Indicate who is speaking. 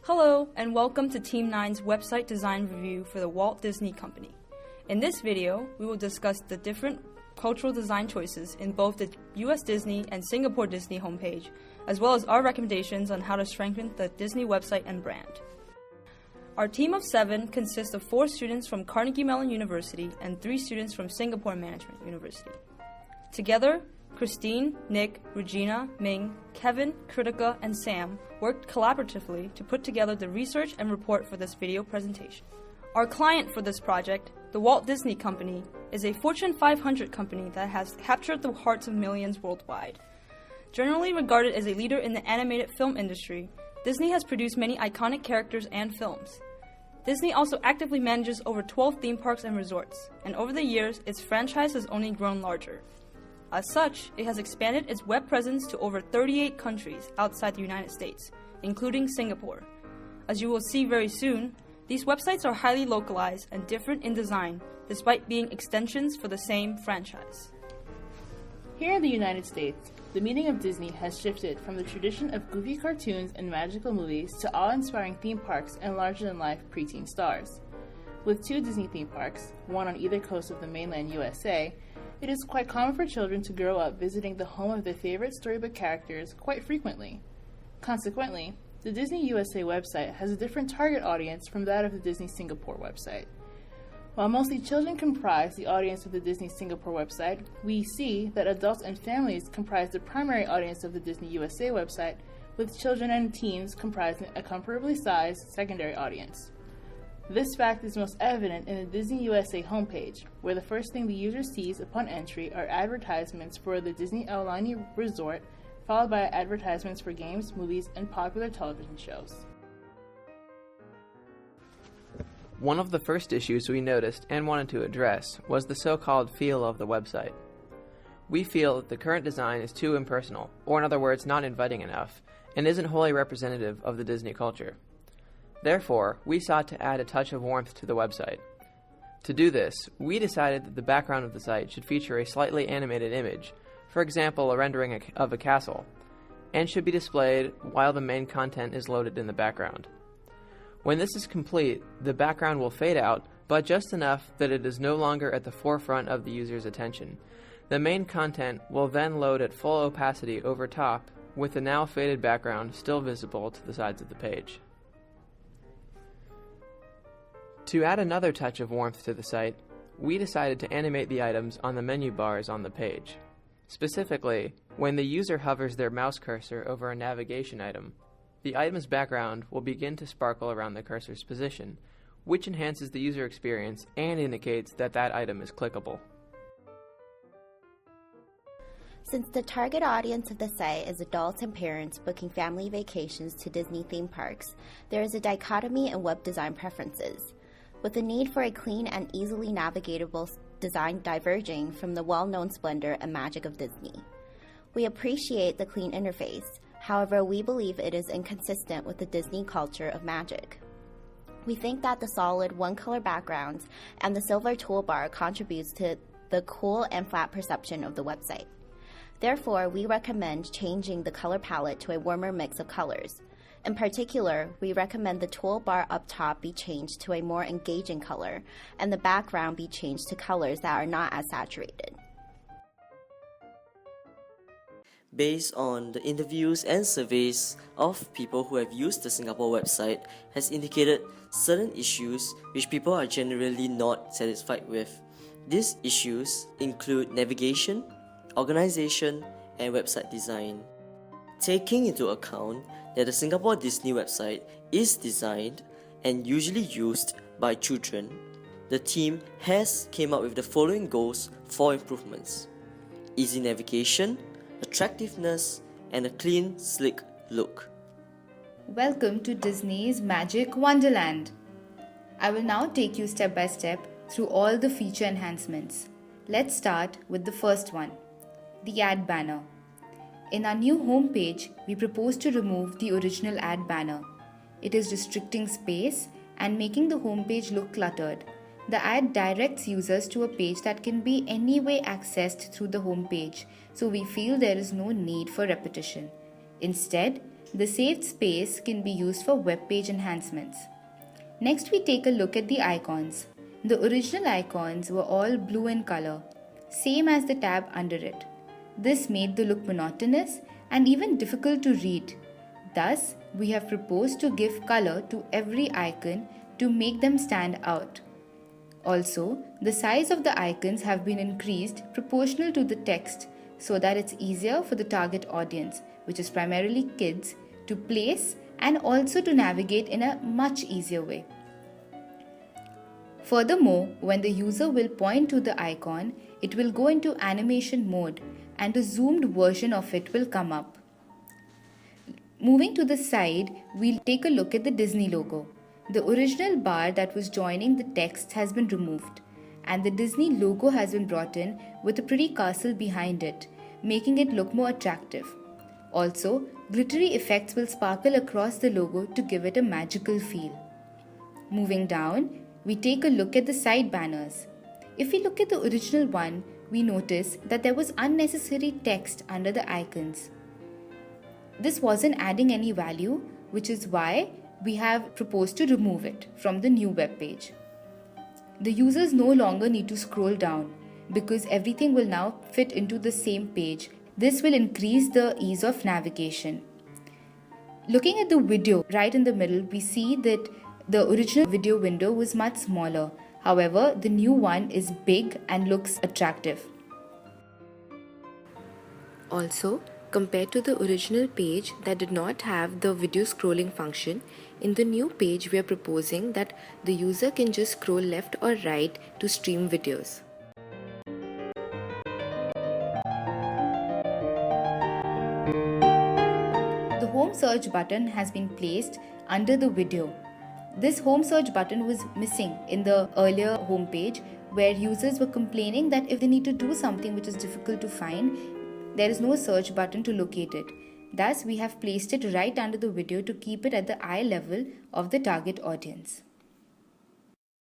Speaker 1: Hello, and welcome to Team 9's website design review for the Walt Disney Company. In this video, we will discuss the different cultural design choices in both the US Disney and Singapore Disney homepage, as well as our recommendations on how to strengthen the Disney website and brand. Our team of 7 consists of 4 students from Carnegie Mellon University and 3 students from Singapore Management University. Together, Christine, Nick, Regina, Ming, Kevin, Kritika, and Sam worked collaboratively to put together the research and report for this video presentation. Our client for this project, the Walt Disney Company, is a Fortune 500 company that has captured the hearts of millions worldwide. Generally regarded as a leader in the animated film industry, Disney has produced many iconic characters and films. Disney also actively manages over 12 theme parks and resorts, and over the years, its franchise has only grown larger. As such, it has expanded its web presence to over 38 countries outside the United States, including Singapore. As you will see very soon, these websites are highly localized and different in design, despite being extensions for the same franchise.
Speaker 2: Here in the United States, the meaning of Disney has shifted from the tradition of goofy cartoons and magical movies to awe-inspiring theme parks and larger-than-life preteen stars. With 2 Disney theme parks, one on either coast of the mainland USA, it is quite common for children to grow up visiting the home of their favorite storybook characters quite frequently. Consequently, the Disney USA website has a different target audience from that of the Disney Singapore website. While mostly children comprise the audience of the Disney Singapore website, we see that adults and families comprise the primary audience of the Disney USA website, with children and teens comprising a comparably sized secondary audience. This fact is most evident in the Disney USA homepage, where the first thing the user sees upon entry are advertisements for the Disney Aulani Resort, followed by advertisements for games, movies, and popular television shows.
Speaker 3: One of the first issues we noticed and wanted to address was the so-called feel of the website. We feel that the current design is too impersonal, or in other words, not inviting enough, and isn't wholly representative of the Disney culture. Therefore, we sought to add a touch of warmth to the website. To do this, we decided that the background of the site should feature a slightly animated image, for example a rendering of a castle, and should be displayed while the main content is loaded in the background. When this is complete, the background will fade out, but just enough that it is no longer at the forefront of the user's attention. The main content will then load at full opacity over top, with the now faded background still visible to the sides of the page. To add another touch of warmth to the site, we decided to animate the items on the menu bars on the page. Specifically, when the user hovers their mouse cursor over a navigation item, the item's background will begin to sparkle around the cursor's position, which enhances the user experience and indicates that that item is clickable.
Speaker 4: Since the target audience of the site is adults and parents booking family vacations to Disney theme parks, there is a dichotomy in web design preferences, with the need for a clean and easily navigatable design diverging from the well-known splendor and magic of Disney. We appreciate the clean interface, however, we believe it is inconsistent with the Disney culture of magic. We think that the solid one-color backgrounds and the silver toolbar contributes to the cool and flat perception of the website. Therefore, we recommend changing the color palette to a warmer mix of colors. In particular, we recommend the toolbar up top be changed to a more engaging color, and the background be changed to colors that are not as saturated.
Speaker 5: Based on the interviews and surveys of people who have used the Singapore website has indicated certain issues which people are generally not satisfied with. These issues include navigation, organization, and website design. Taking into account that the Singapore Disney website is designed and usually used by children, the team has came up with the following goals for improvements: easy navigation, attractiveness, and a clean, slick look.
Speaker 6: Welcome to Disney's Magic Wonderland. I will now take you step by step through all the feature enhancements. Let's start with the first one, the ad banner. In our new homepage, we propose to remove the original ad banner. It is restricting space and making the homepage look cluttered. The ad directs users to a page that can be anyway accessed through the homepage, so we feel there is no need for repetition. Instead, the saved space can be used for web page enhancements. Next, we take a look at the icons. The original icons were all blue in color, same as the tab under it. This made the look monotonous and even difficult to read. Thus, we have proposed to give color to every icon to make them stand out. Also, the size of the icons have been increased proportional to the text so that it's easier for the target audience, which is primarily kids, to place and also to navigate in a much easier way. Furthermore, when the user will point to the icon, it will go into animation mode and a zoomed version of it will come up. Moving to the side, we'll take a look at the Disney logo. The original bar that was joining the text has been removed, and the Disney logo has been brought in with a pretty castle behind it, making it look more attractive. Also, glittery effects will sparkle across the logo to give it a magical feel. Moving down, we take a look at the side banners. If we look at the original one, we notice that there was unnecessary text under the icons. This wasn't adding any value, which is why we have proposed to remove it from the new web page. The users no longer need to scroll down because everything will now fit into the same page. This will increase the ease of navigation. Looking at the video right in the middle, we see that the original video window was much smaller. However, the new one is big and looks attractive. Also, compared to the original page that did not have the video scrolling function, in the new page we are proposing that the user can just scroll left or right to stream videos. The home search button has been placed under the video. This home search button was missing in the earlier home page, where users were complaining that if they need to do something which is difficult to find, there is no search button to locate it. Thus, we have placed it right under the video to keep it at the eye level of the target audience.